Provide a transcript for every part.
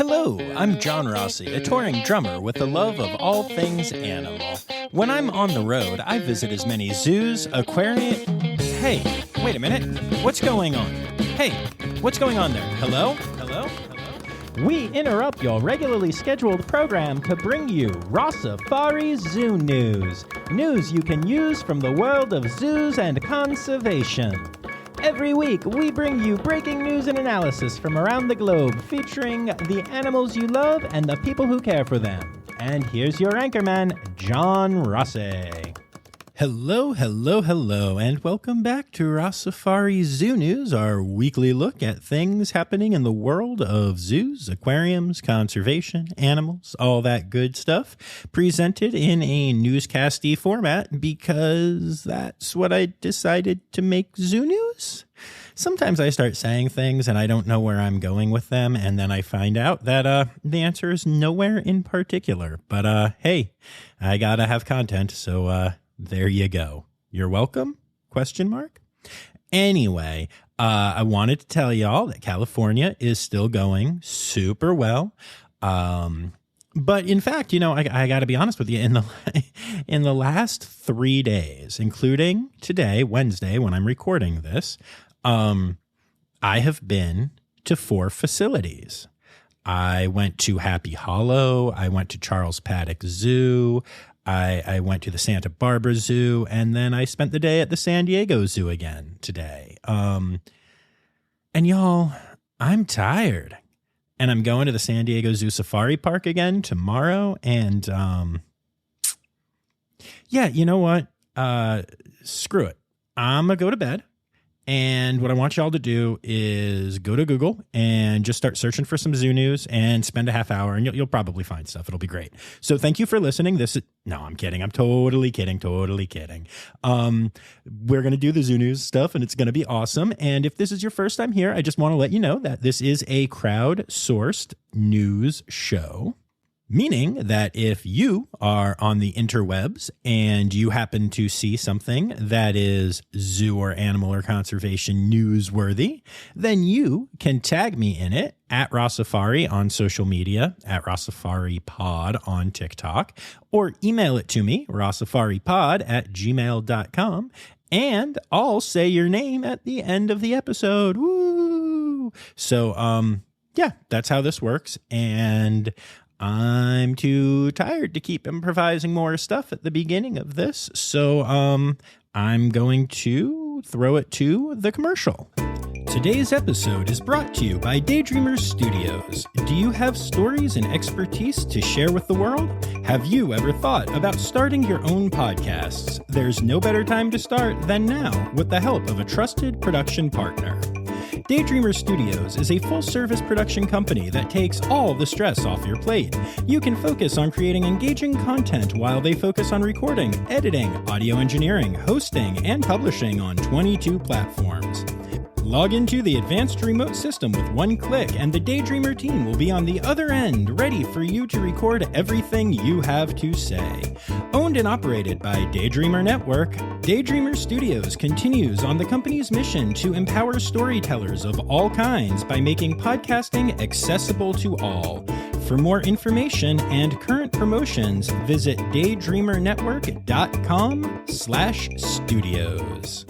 Hello, I'm John Rossi, a touring drummer with a love of all things animal. When I'm on the road, I visit as many zoos, aquariums... Hey, wait a minute. What's going on? Hey, what's going on there? Hello? Hello? Hello? We interrupt your regularly scheduled program to bring you Rossifari Zoo News. News you can use from the world of zoos and conservation. Every week, we bring you breaking news and analysis from around the globe, featuring the animals you love and the people who care for them. And here's your anchorman, John Rossi. Hello, hello, hello, and welcome back to Rossifari Zoo News, our weekly look at things happening in the world of zoos, aquariums, conservation, animals, all that good stuff, presented in a newscasty format because that's what I decided to make Zoo News. Sometimes I start saying things and I don't know where I'm going with them, and then I find out that the answer is nowhere in particular. But hey, I gotta have content, so there you go. You're welcome? ? Anyway, I wanted to tell y'all that California is still going super well. But in fact, you know, I got to be honest with you, in the last 3 days, including today, Wednesday, when I'm recording this, I have been to 4 facilities. I went to Happy Hollow. I went to Charles Paddock Zoo. I went to the Santa Barbara Zoo, and then I spent the day at the San Diego Zoo again today. And y'all, I'm tired. And I'm going to the San Diego Zoo Safari Park again tomorrow. And yeah, you know what? Screw it. I'm going to go to bed. And what I want y'all to do is go to Google and just start searching for some zoo news and spend a half hour, and you'll probably find stuff. It'll be great. So thank you for listening. No, I'm kidding. I'm totally kidding. We're going to do the zoo news stuff, and it's going to be awesome. And if this is your first time here, I just want to let you know that this is a crowd-sourced news show. Meaning that if you are on the interwebs and you happen to see something that is zoo or animal or conservation newsworthy, then you can tag me in it at Rossifari on social media, at RossiFariPod on TikTok, or email it to me, rossifaripod@gmail.com, and I'll say your name at the end of the episode. Woo! So, yeah, that's how this works. And I'm too tired to keep improvising more stuff at the beginning of this, so I'm going to throw it to the commercial. Today's episode is brought to you by Daydreamer Studios. Do you have stories and expertise to share with the world? Have you ever thought about starting your own podcasts? There's no better time to start than now with the help of a trusted production partner. Daydreamer Studios is a full-service production company that takes all the stress off your plate. You can focus on creating engaging content while they focus on recording, editing, audio engineering, hosting, and publishing on 22 platforms. Log into the advanced remote system with one click, and the Daydreamer team will be on the other end, ready for you to record everything you have to say. Owned and operated by Daydreamer Network, Daydreamer Studios continues on the company's mission to empower storytellers of all kinds by making podcasting accessible to all. For more information and current promotions, visit daydreamernetwork.com/studios.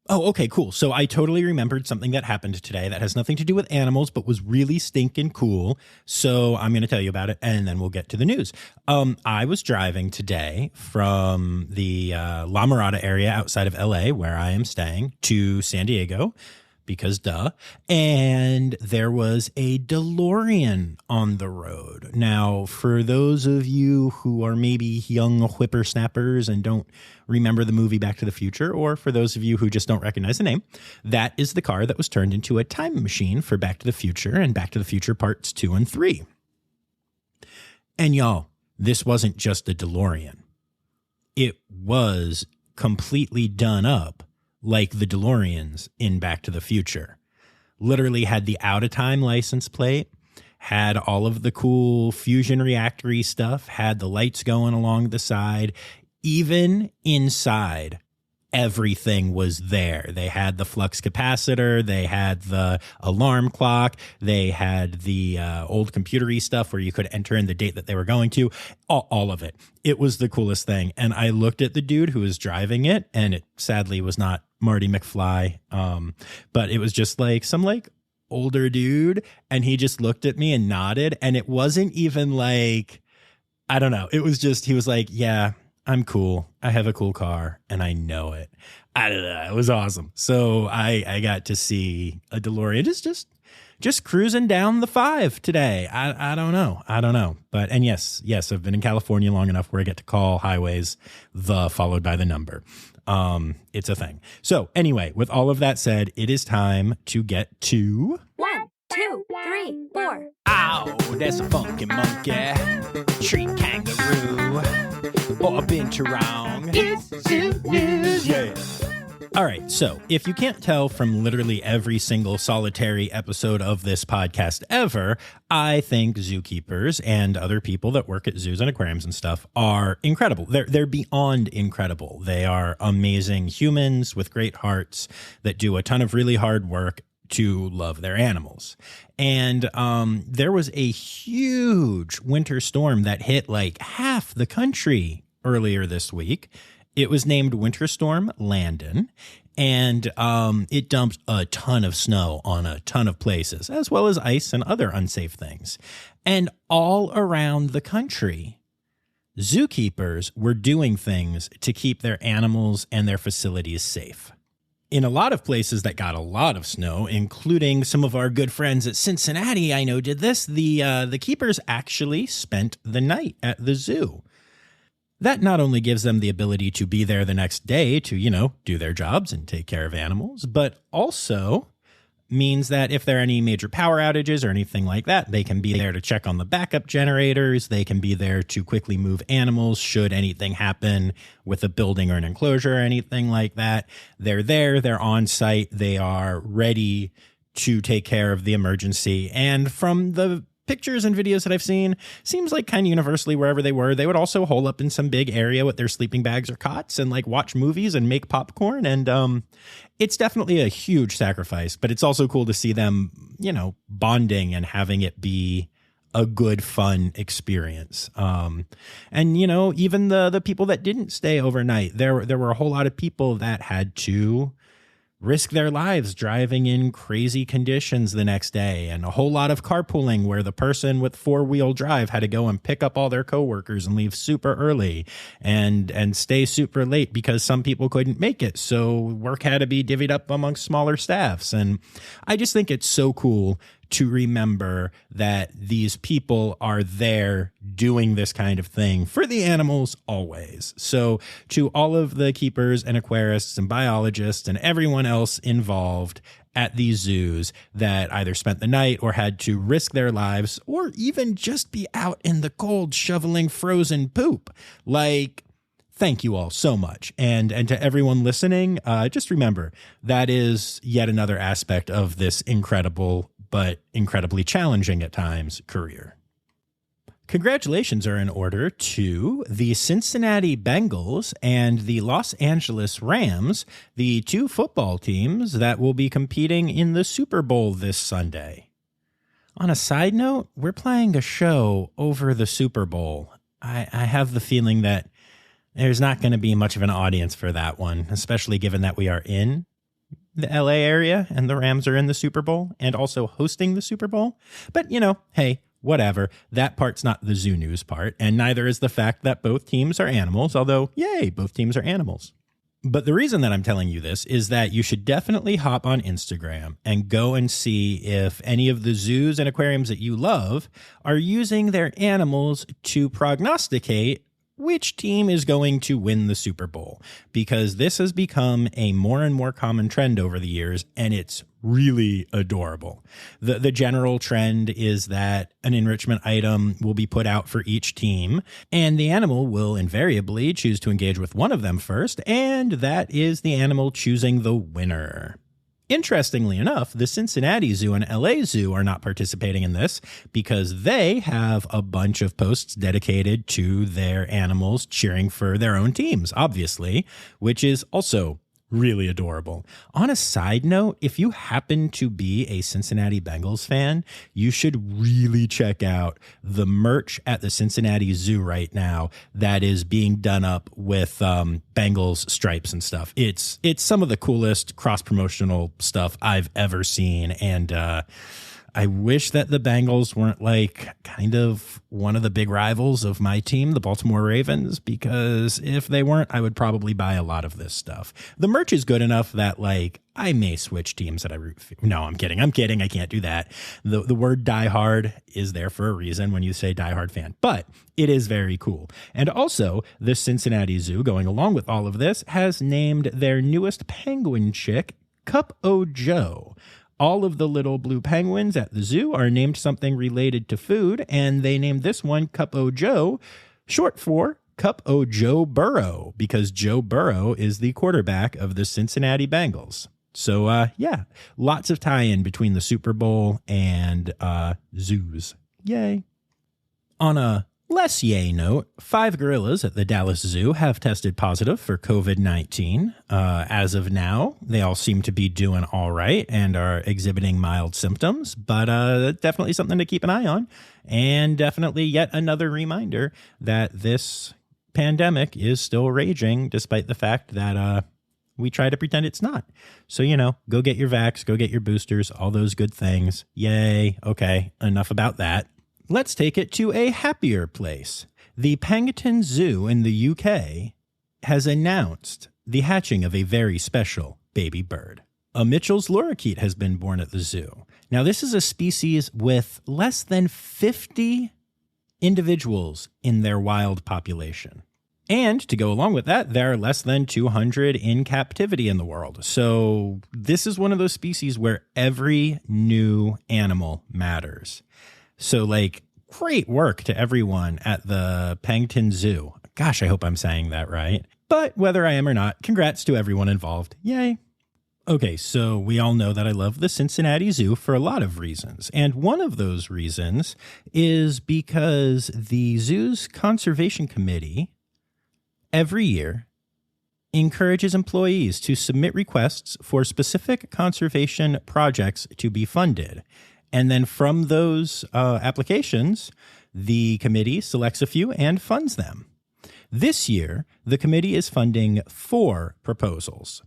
Oh, okay, cool. So I totally remembered something that happened today that has nothing to do with animals, but was really stinking cool. So I'm going to tell you about it, and then we'll get to the news. I was driving today from the La Mirada area outside of LA, where I am staying, to San Diego, because duh. And there was a DeLorean on the road. Now, for those of you who are maybe young whippersnappers and don't remember the movie Back to the Future, or for those of you who just don't recognize the name, that is the car that was turned into a time machine for Back to the Future and Back to the Future Parts 2 and 3. And y'all, this wasn't just a DeLorean. It was completely done up like the DeLoreans in Back to the Future. Literally had the out-of-time license plate, had all of the cool fusion reactor-y stuff, had the lights going along the side. Even inside, everything was there. They had the flux capacitor, they had the alarm clock, they had the old computery stuff where you could enter in the date that they were going to, all of it. It was the coolest thing. And I looked at the dude who was driving it, and it sadly was not Marty McFly, but it was just like some like older dude, and he just looked at me and nodded, and it wasn't even like, I don't know, it was just, he was like, yeah, I'm cool. I have a cool car and I know it. I don't know. It was awesome. So I got to see a DeLorean just cruising down the 5 today. I don't know. But, and yes, I've been in California long enough where I get to call highways the followed by the number. It's a thing. So anyway, with all of that said, it is time to get to 1, 2, 3, 4. Ow, that's a funky monkey, tree kangaroo, or a binturong. It's Zoo News. Yeah. All right, so if you can't tell from literally every single solitary episode of this podcast ever, I think zookeepers and other people that work at zoos and aquariums and stuff are incredible. They're beyond incredible. They are amazing humans with great hearts that do a ton of really hard work to love their animals. And there was a huge winter storm that hit like half the country earlier this week. It was named Winter Storm Landon, and it dumped a ton of snow on a ton of places, as well as ice and other unsafe things. And all around the country, zookeepers were doing things to keep their animals and their facilities safe. In a lot of places that got a lot of snow, including some of our good friends at Cincinnati, I know did this, the keepers actually spent the night at the zoo. That not only gives them the ability to be there the next day to, do their jobs and take care of animals, but also means that if there are any major power outages or anything like that, they can be there to check on the backup generators. They can be there to quickly move animals should anything happen with a building or an enclosure or anything like that. They're there, they're on site, they are ready to take care of the emergency. And from the pictures and videos that I've seen, seems like kind of universally wherever they were, they would also hole up in some big area with their sleeping bags or cots and like watch movies and make popcorn. And it's definitely a huge sacrifice, but it's also cool to see them, bonding and having it be a good, fun experience. And, even the people that didn't stay overnight, there were a whole lot of people that had to risk their lives driving in crazy conditions the next day, and a whole lot of carpooling where the person with 4-wheel drive had to go and pick up all their coworkers and leave super early and stay super late because some people couldn't make it. So work had to be divvied up amongst smaller staffs. And I just think it's so cool to remember that these people are there doing this kind of thing for the animals always. So to all of the keepers and aquarists and biologists and everyone else involved at these zoos that either spent the night or had to risk their lives or even just be out in the cold shoveling frozen poop, thank you all so much. And to everyone listening, just remember that is yet another aspect of this incredible but incredibly challenging at times career. Congratulations are in order to the Cincinnati Bengals and the Los Angeles Rams, the two football teams that will be competing in the Super Bowl this Sunday. On a side note, we're playing a show over the Super Bowl. I have the feeling that there's not going to be much of an audience for that one, especially given that we are in the LA area and the Rams are in the Super Bowl and also hosting the Super Bowl. But, hey, whatever. That part's not the zoo news part, and neither is the fact that both teams are animals, although, yay, both teams are animals. But the reason that I'm telling you this is that you should definitely hop on Instagram and go and see if any of the zoos and aquariums that you love are using their animals to prognosticate which team is going to win the Super Bowl, because this has become a more and more common trend over the years, and it's really adorable. The general trend is that an enrichment item will be put out for each team, and the animal will invariably choose to engage with one of them first, and that is the animal choosing the winner. Interestingly enough, the Cincinnati Zoo and LA Zoo are not participating in this because they have a bunch of posts dedicated to their animals cheering for their own teams, obviously, which is also Really adorable. On a side note, if you happen to be a Cincinnati Bengals fan, you should really check out the merch at the Cincinnati Zoo right now that is being done up with Bengals stripes and stuff. It's some of the coolest cross-promotional stuff I've ever seen, and I wish that the Bengals weren't like kind of one of the big rivals of my team, the Baltimore Ravens, because if they weren't, I would probably buy a lot of this stuff. The merch is good enough that like I may switch teams that I root for. No, I'm kidding. I can't do that. The word die hard is there for a reason when you say die hard fan, but it is very cool. And also the Cincinnati Zoo, going along with all of this, has named their newest penguin chick Cup O' Joe. All of the little blue penguins at the zoo are named something related to food, and they named this one Cup O' Joe, short for Cup O' Joe Burrow, because Joe Burrow is the quarterback of the Cincinnati Bengals. So, yeah, lots of tie-in between the Super Bowl and zoos. Yay. On a less yay note, 5 gorillas at the Dallas Zoo have tested positive for COVID-19. As of now, they all seem to be doing all right and are exhibiting mild symptoms, but definitely something to keep an eye on. And definitely yet another reminder that this pandemic is still raging, despite the fact that we try to pretend it's not. So, go get your vax, go get your boosters, all those good things. Yay. Okay, enough about that. Let's take it to a happier place. The Pangton Zoo in the UK has announced the hatching of a very special baby bird. A Mitchell's lorikeet has been born at the zoo. Now, this is a species with less than 50 individuals in their wild population. And to go along with that, there are less than 200 in captivity in the world. So this is one of those species where every new animal matters. So, great work to everyone at the Pangton Zoo. Gosh, I hope I'm saying that right. But whether I am or not, congrats to everyone involved. Yay. Okay, so we all know that I love the Cincinnati Zoo for a lot of reasons. And one of those reasons is because the zoo's conservation committee every year encourages employees to submit requests for specific conservation projects to be funded. And then from those applications, the committee selects a few and funds them. This year, the committee is funding 4 proposals.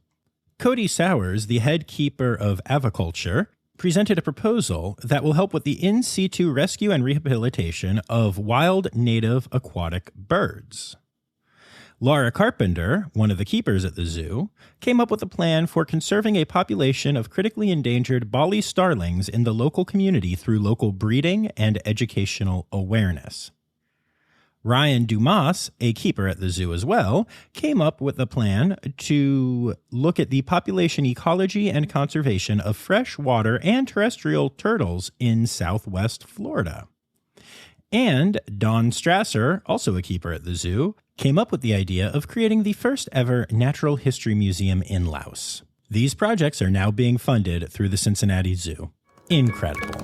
Cody Sowers, the head keeper of aviculture, presented a proposal that will help with the in situ rescue and rehabilitation of wild native aquatic birds. Laura Carpenter, one of the keepers at the zoo, came up with a plan for conserving a population of critically endangered Bali starlings in the local community through local breeding and educational awareness. Ryan Dumas, a keeper at the zoo as well, came up with a plan to look at the population ecology and conservation of freshwater and terrestrial turtles in Southwest Florida. And Don Strasser, also a keeper at the zoo, came up with the idea of creating the first ever natural history museum in Laos. These projects are now being funded through the Cincinnati Zoo. Incredible.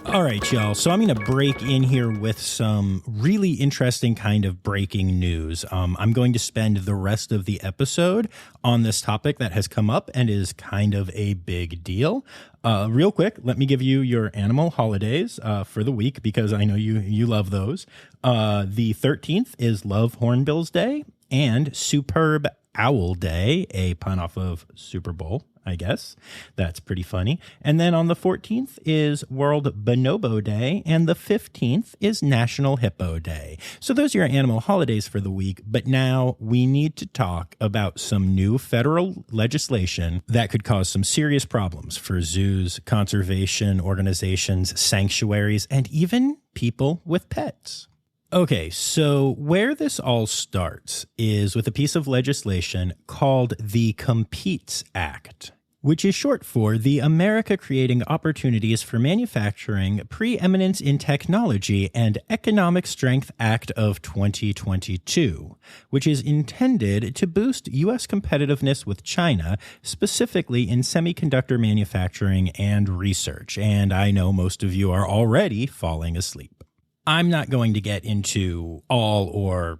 All right, y'all. So I'm going to break in here with some really interesting kind of breaking news. I'm going to spend the rest of the episode on this topic that has come up and is kind of a big deal. Real quick, let me give you your animal holidays for the week, because I know you love those. The 13th is Love Hornbills Day and Superb Owl Day, a pun off of Super Bowl, I guess. That's pretty funny. And then on the 14th is World Bonobo Day, and the 15th is National Hippo Day. So those are your animal holidays for the week. But now we need to talk about some new federal legislation that could cause some serious problems for zoos, conservation organizations, sanctuaries, and even people with pets. Okay, so where this all starts is with a piece of legislation called the Competes Act, which is short for the America Creating Opportunities for Manufacturing, Preeminence in Technology, and Economic Strength Act of 2022, which is intended to boost U.S. competitiveness with China, specifically in semiconductor manufacturing and research. And I know most of you are already falling asleep. I'm not going to get into all or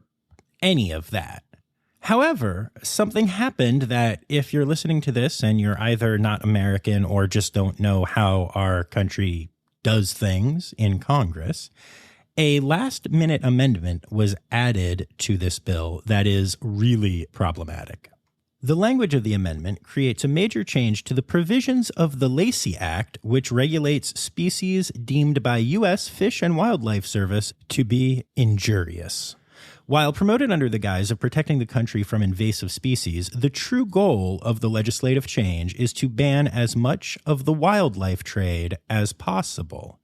any of that. However, something happened that if you're listening to this and you're either not American or just don't know how our country does things in Congress, a last-minute amendment was added to this bill that is really problematic. The language of the amendment creates a major change to the provisions of the Lacey Act, which regulates species deemed by U.S. Fish and Wildlife Service to be injurious. While promoted under the guise of protecting the country from invasive species, the true goal of the legislative change is to ban as much of the wildlife trade as possible.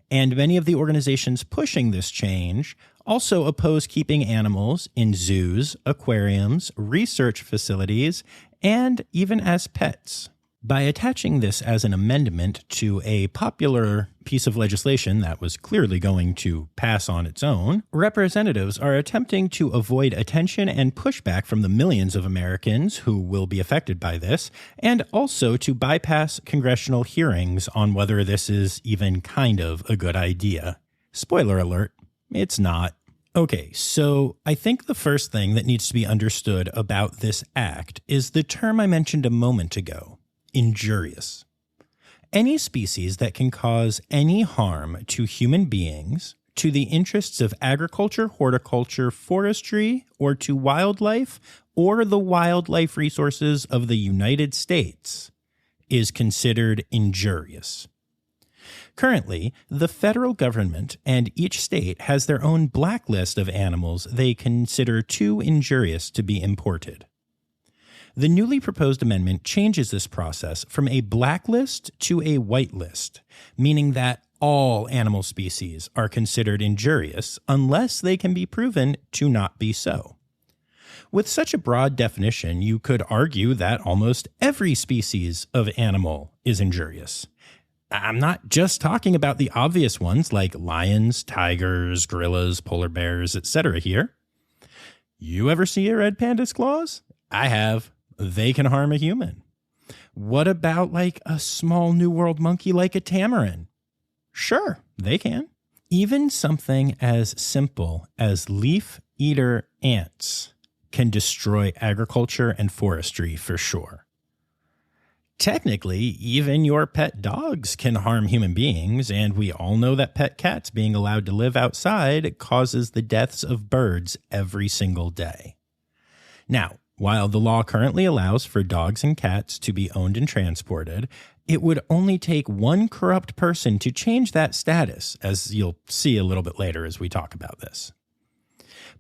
And many of the organizations pushing this change also oppose keeping animals in zoos, aquariums, research facilities, and even as pets. By attaching this as an amendment to a popular piece of legislation that was clearly going to pass on its own, representatives are attempting to avoid attention and pushback from the millions of Americans who will be affected by this, and also to bypass congressional hearings on whether this is even kind of a good idea. Spoiler alert, it's not. Okay, so I think the first thing that needs to be understood about this act is the term I mentioned a moment ago. Injurious. Any species that can cause any harm to human beings, to the interests of agriculture, horticulture, forestry, or to wildlife, or the wildlife resources of the United States, is considered injurious. Currently, the federal government and each state has their own blacklist of animals they consider too injurious to be imported. The newly proposed amendment changes this process from a blacklist to a whitelist, meaning that all animal species are considered injurious unless they can be proven to not be so. With such a broad definition, you could argue that almost every species of animal is injurious. I'm not just talking about the obvious ones like lions, tigers, gorillas, polar bears, etc. here. You ever see a red panda's claws? I have. They can harm a human. What about like a small New World monkey like a tamarin? Sure, they can. Even something as simple as leaf-eater ants can destroy agriculture and forestry for sure. Technically, even your pet dogs can harm human beings, and we all know that pet cats being allowed to live outside causes the deaths of birds every single day. Now, while the law currently allows for dogs and cats to be owned and transported, it would only take one corrupt person to change that status, as you'll see a little bit later as we talk about this.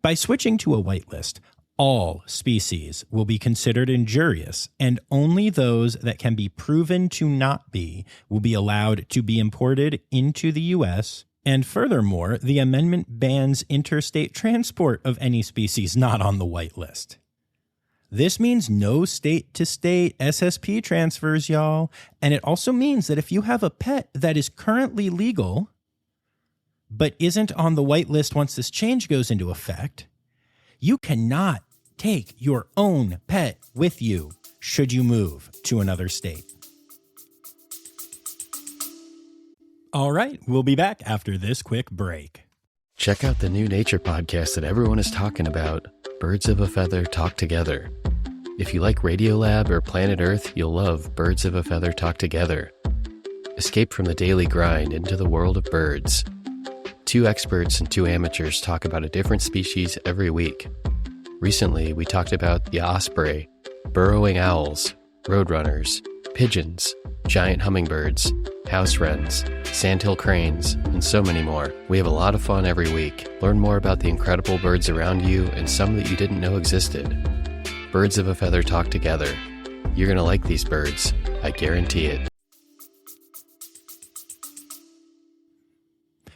By switching to a whitelist, all species will be considered injurious, and only those that can be proven to not be will be allowed to be imported into the U.S., and furthermore, the amendment bans interstate transport of any species not on the whitelist. This means no state-to-state SSP transfers, y'all, and it also means that if you have a pet that is currently legal but isn't on the whitelist once this change goes into effect, you cannot take your own pet with you should you move to another state. All right, we'll be back after this quick break. Check out the new nature podcast that everyone is talking about, Birds of a Feather Talk Together. If you like Radiolab or Planet Earth, you'll love Birds of a Feather Talk Together. Escape from the daily grind into the world of birds. 2 experts and 2 amateurs talk about a different species every week. Recently, we talked about the osprey, burrowing owls, roadrunners, pigeons, giant hummingbirds, house wrens, sandhill cranes, and so many more. We have a lot of fun every week. Learn more about the incredible birds around you and some that you didn't know existed. Birds of a Feather Talk Together. You're going to like these birds. I guarantee it.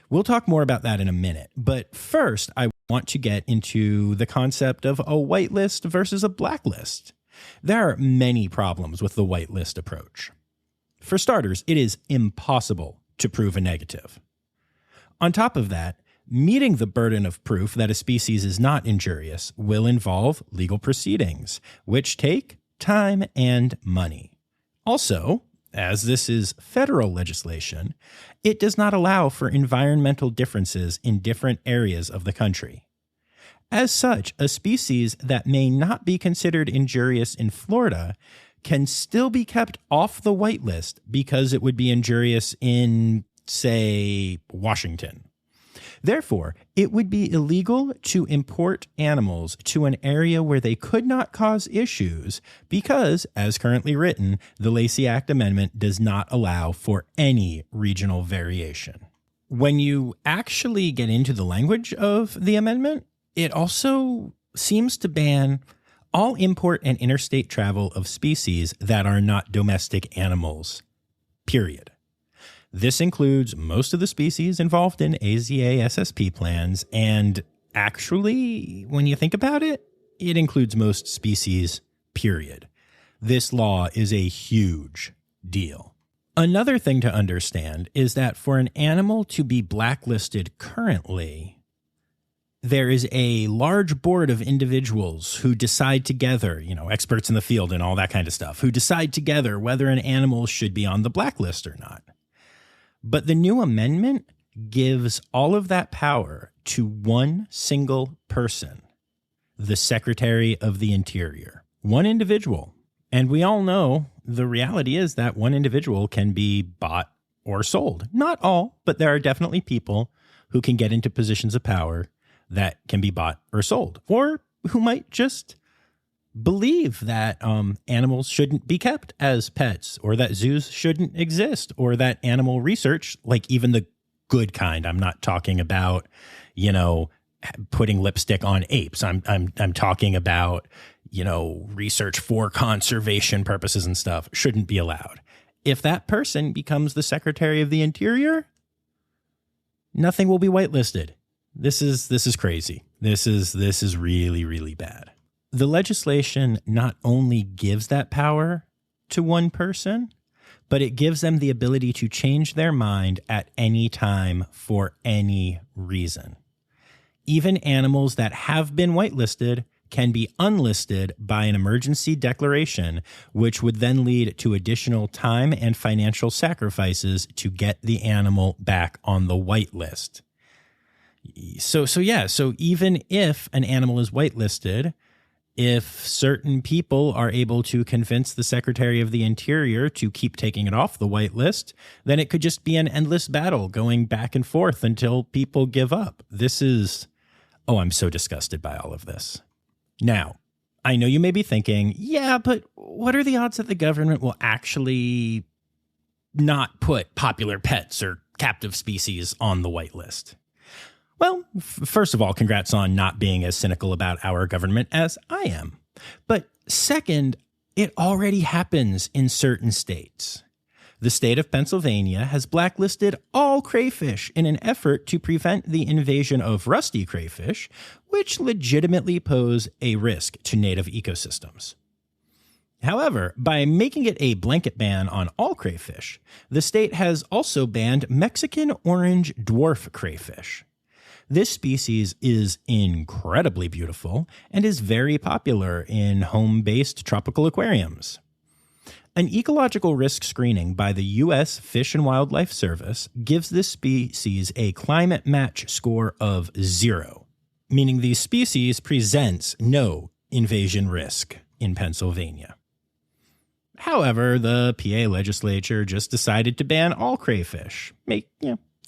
We'll talk more about that in a minute, but first I want to get into the concept of a whitelist versus a blacklist. There are many problems with the whitelist approach. For starters, it is impossible to prove a negative. On top of that, meeting the burden of proof that a species is not injurious will involve legal proceedings, which take time and money. Also, As this is federal legislation, it does not allow for environmental differences in different areas of the country. As such, a species that may not be considered injurious in Florida can still be kept off the whitelist because it would be injurious in, say, Washington. Therefore, it would be illegal to import animals to an area where they could not cause issues because, as currently written, the Lacey Act Amendment does not allow for any regional variation. When you actually get into the language of the amendment, it also seems to ban all import and interstate travel of species that are not domestic animals, period. This includes most of the species involved in AZA SSP plans, and actually, when you think about it, it includes most species, period. This law is a huge deal. Another thing to understand is that for an animal to be blacklisted currently, there is a large board of individuals who decide together, experts in the field and all that kind of stuff, who decide together whether an animal should be on the blacklist or not. But the new amendment gives all of that power to one single person, the Secretary of the Interior, one individual. And we all know the reality is that one individual can be bought or sold. Not all, but there are definitely people who can get into positions of power that can be bought or sold, or who might just believe that animals shouldn't be kept as pets, or that zoos shouldn't exist, or that animal research, like even the good kind, I'm not talking about, putting lipstick on apes. I'm talking about, research for conservation purposes and stuff, shouldn't be allowed. If that person becomes the Secretary of the Interior, nothing will be whitelisted. This is crazy. This is really, really bad. The legislation not only gives that power to one person, but it gives them the ability to change their mind at any time for any reason. Even animals that have been whitelisted can be unlisted by an emergency declaration, which would then lead to additional time and financial sacrifices to get the animal back on the whitelist. So even if an animal is whitelisted, if certain people are able to convince the Secretary of the Interior to keep taking it off the whitelist, then it could just be an endless battle going back and forth until people give up. I'm so disgusted by all of this. Now, I know you may be thinking, yeah, but what are the odds that the government will actually not put popular pets or captive species on the whitelist? Well, first of all, congrats on not being as cynical about our government as I am. But second, it already happens in certain states. The state of Pennsylvania has blacklisted all crayfish in an effort to prevent the invasion of rusty crayfish, which legitimately pose a risk to native ecosystems. However, by making it a blanket ban on all crayfish, the state has also banned Mexican orange dwarf crayfish. This species is incredibly beautiful and is very popular in home-based tropical aquariums. An ecological risk screening by the U.S. Fish and Wildlife Service gives this species a climate match score of 0, meaning the species presents no invasion risk in Pennsylvania. However, the PA legislature just decided to ban all crayfish.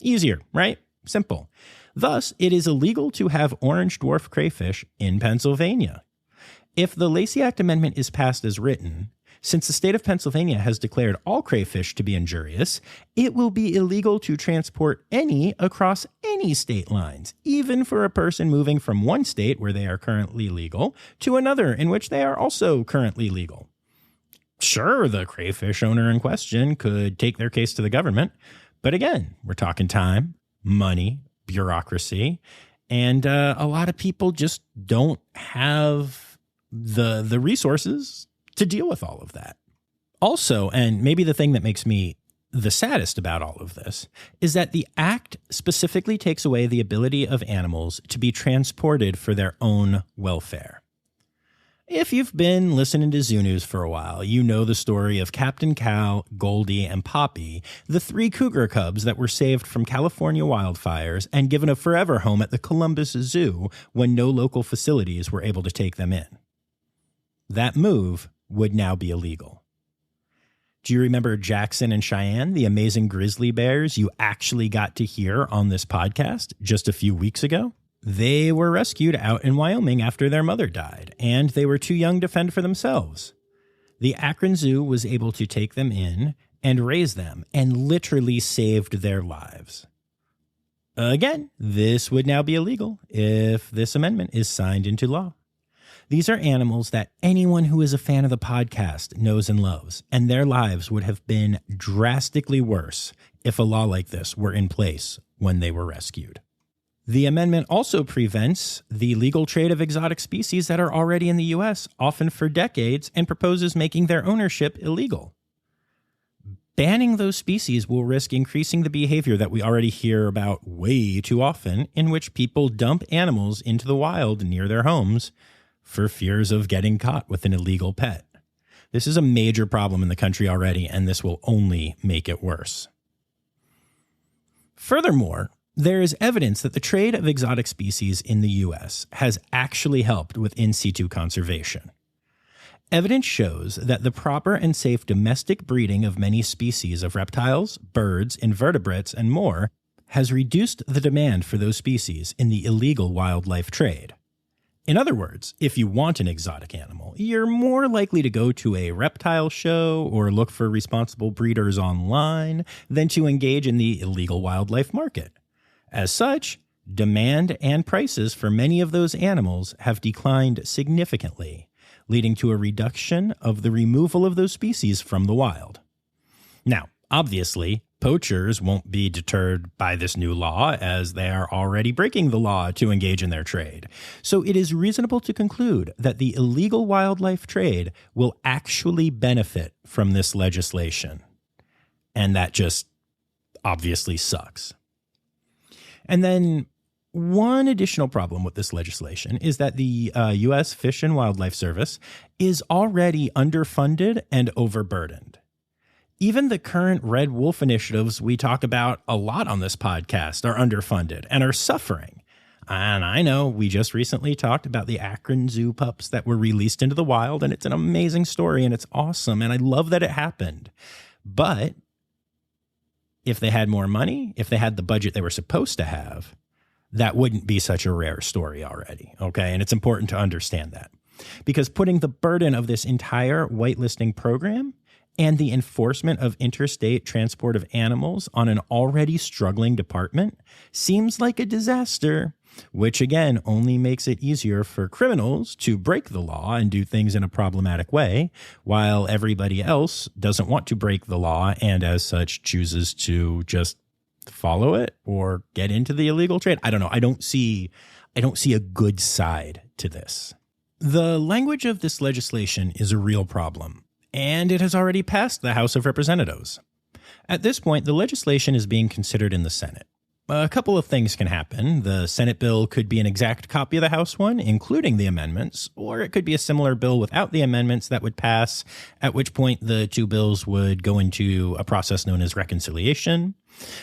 Easier, right? Simple. Thus, it is illegal to have orange dwarf crayfish in Pennsylvania. If the Lacey Act Amendment is passed as written, since the state of Pennsylvania has declared all crayfish to be injurious, it will be illegal to transport any across any state lines, even for a person moving from one state where they are currently legal to another in which they are also currently legal. Sure, the crayfish owner in question could take their case to the government, but again, we're talking time, money, bureaucracy, and a lot of people just don't have the resources to deal with all of that. Also, and maybe the thing that makes me the saddest about all of this, is that the act specifically takes away the ability of animals to be transported for their own welfare. If you've been listening to Zoo News for a while, you know the story of Captain Cal, Goldie, and Poppy, the 3 cougar cubs that were saved from California wildfires and given a forever home at the Columbus Zoo when no local facilities were able to take them in. That move would now be illegal. Do you remember Jackson and Cheyenne, the amazing grizzly bears you actually got to hear on this podcast just a few weeks ago? They were rescued out in Wyoming after their mother died, and they were too young to fend for themselves. The Akron Zoo was able to take them in and raise them and literally saved their lives. Again, this would now be illegal if this amendment is signed into law. These are animals that anyone who is a fan of the podcast knows and loves, and their lives would have been drastically worse if a law like this were in place when they were rescued. The amendment also prevents the legal trade of exotic species that are already in the U.S., often for decades, and proposes making their ownership illegal. Banning those species will risk increasing the behavior that we already hear about way too often, in which people dump animals into the wild near their homes for fears of getting caught with an illegal pet. This is a major problem in the country already, and this will only make it worse. Furthermore, there is evidence that the trade of exotic species in the U.S. has actually helped with in situ conservation. Evidence shows that the proper and safe domestic breeding of many species of reptiles, birds, invertebrates, and more has reduced the demand for those species in the illegal wildlife trade. In other words, if you want an exotic animal, you're more likely to go to a reptile show or look for responsible breeders online than to engage in the illegal wildlife market. As such, demand and prices for many of those animals have declined significantly, leading to a reduction of the removal of those species from the wild. Now, obviously, poachers won't be deterred by this new law, as they are already breaking the law to engage in their trade. So it is reasonable to conclude that the illegal wildlife trade will actually benefit from this legislation. And that just obviously sucks. And then one additional problem with this legislation is that the U.S. Fish and Wildlife Service is already underfunded and overburdened. Even the current Red Wolf initiatives we talk about a lot on this podcast are underfunded and are suffering. And I know we just recently talked about the Akron Zoo pups that were released into the wild, and it's an amazing story and it's awesome, and I love that it happened. But if they had more money, if they had the budget they were supposed to have, that wouldn't be such a rare story already, okay? And it's important to understand that. Because putting the burden of this entire whitelisting program and the enforcement of interstate transport of animals on an already struggling department seems like a disaster, which again only makes it easier for criminals to break the law and do things in a problematic way, while everybody else doesn't want to break the law and as such chooses to just follow it or get into the illegal trade. I don't know. I don't see a good side to this. The language of this legislation is a real problem, and it has already passed the House of Representatives. At this point, the legislation is being considered in the Senate. A couple of things can happen. The Senate bill could be an exact copy of the House one, including the amendments, or it could be a similar bill without the amendments that would pass, at which point the two bills would go into a process known as reconciliation,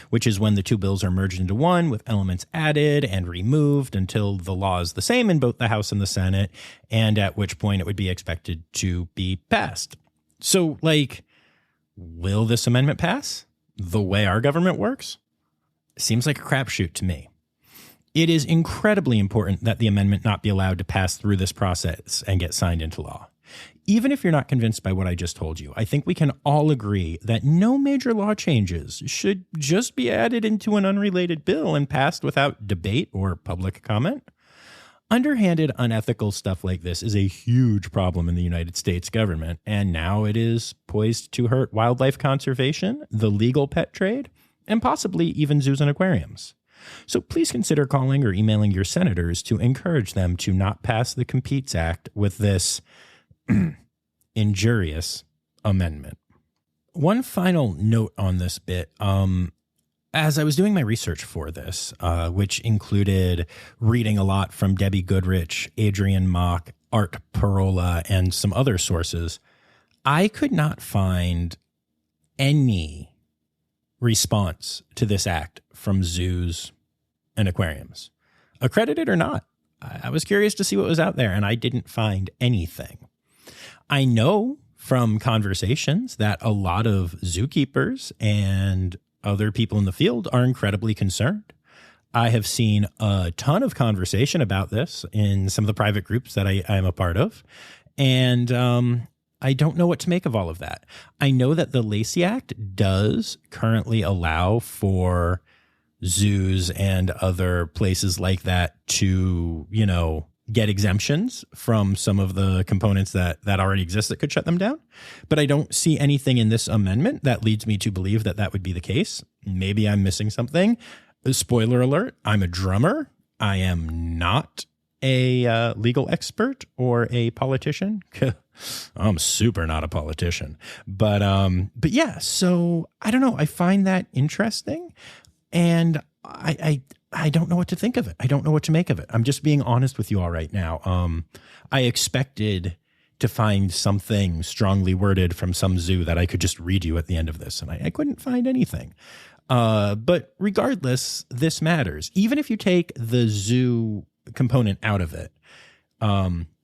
which is when the two bills are merged into one with elements added and removed until the law is the same in both the House and the Senate, and at which point it would be expected to be passed. So, will this amendment pass the way our government works? Seems like a crapshoot to me. It is incredibly important that the amendment not be allowed to pass through this process and get signed into law. Even if you're not convinced by what I just told you, I think we can all agree that no major law changes should just be added into an unrelated bill and passed without debate or public comment. Underhanded, unethical stuff like this is a huge problem in the United States government, and now it is poised to hurt wildlife conservation, the legal pet trade, and possibly even zoos and aquariums. So please consider calling or emailing your senators to encourage them to not pass the Competes Act with this injurious amendment. One final note on this bit. As I was doing my research for this, which included reading a lot from Debbie Goodrich, Adrian Mock, Art Parola and some other sources, I could not find any response to this act from zoos and aquariums, accredited or not. I was curious to see what was out there, and I didn't find anything. I know from conversations that a lot of zookeepers and other people in the field are incredibly concerned. I have seen a ton of conversation about this in some of the private groups that I'm a part of, and I don't know what to make of all of that. I know that the Lacey Act does currently allow for zoos and other places like that to, get exemptions from some of the components that already exist that could shut them down. But I don't see anything in this amendment that leads me to believe that that would be the case. Maybe I'm missing something. Spoiler alert, I'm a drummer. I am not a legal expert or a politician. I'm super not a politician. But yeah, so I don't know. I find that interesting. And I don't know what to think of it. I don't know what to make of it. I'm just being honest with you all right now. I expected to find something strongly worded from some zoo that I could just read you at the end of this, and I couldn't find anything. But regardless, this matters. Even if you take the zoo component out of it,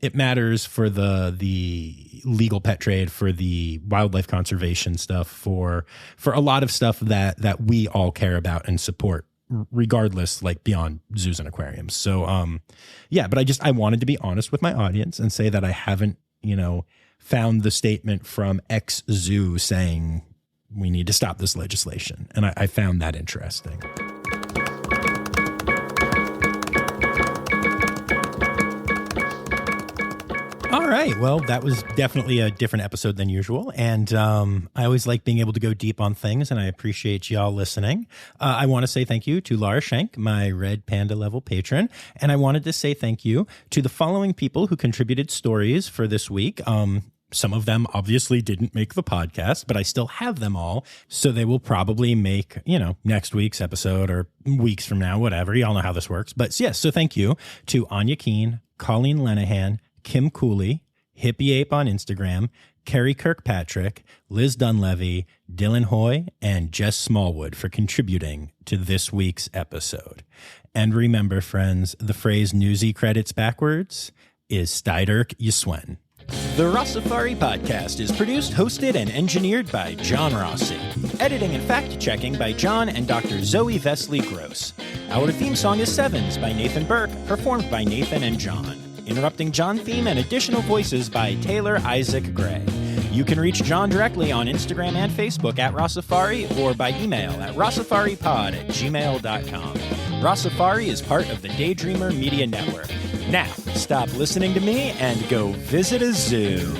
it matters for the legal pet trade, for the wildlife conservation stuff, for a lot of stuff that we all care about and support, regardless, like beyond zoos and aquariums. So, yeah, but I wanted to be honest with my audience and say that I haven't, found the statement from X zoo saying we need to stop this legislation. And I found that interesting. All right. Well, that was definitely a different episode than usual. And I always like being able to go deep on things, and I appreciate y'all listening. I want to say thank you to Laura Schenk, my Red Panda level patron. And I wanted to say thank you to the following people who contributed stories for this week. Some of them obviously didn't make the podcast, but I still have them all. So they will probably make, next week's episode or weeks from now, whatever. Y'all know how this works. But yes, so thank you to Anya Keene, Colleen Lenahan, Kim Cooley, Hippie Ape on Instagram, Carrie Kirkpatrick, Liz Dunlevy, Dylan Hoy, and Jess Smallwood for contributing to this week's episode. And remember, friends, the phrase newsy credits backwards is Steiderk Yiswen. The Rossifari podcast is produced, hosted, and engineered by John Rossi. Editing and fact-checking by John and Dr. Zoe Vesley Gross. Our theme song is Sevens by Nathan Burke, performed by Nathan and John. Interrupting John theme and additional voices by Taylor Isaac Gray. You can reach John directly on Instagram and Facebook at Rossifari or by email at rossifaripod@gmail.com. Rossifari is part of the Daydreamer Media Network. Now, stop listening to me and go visit a zoo.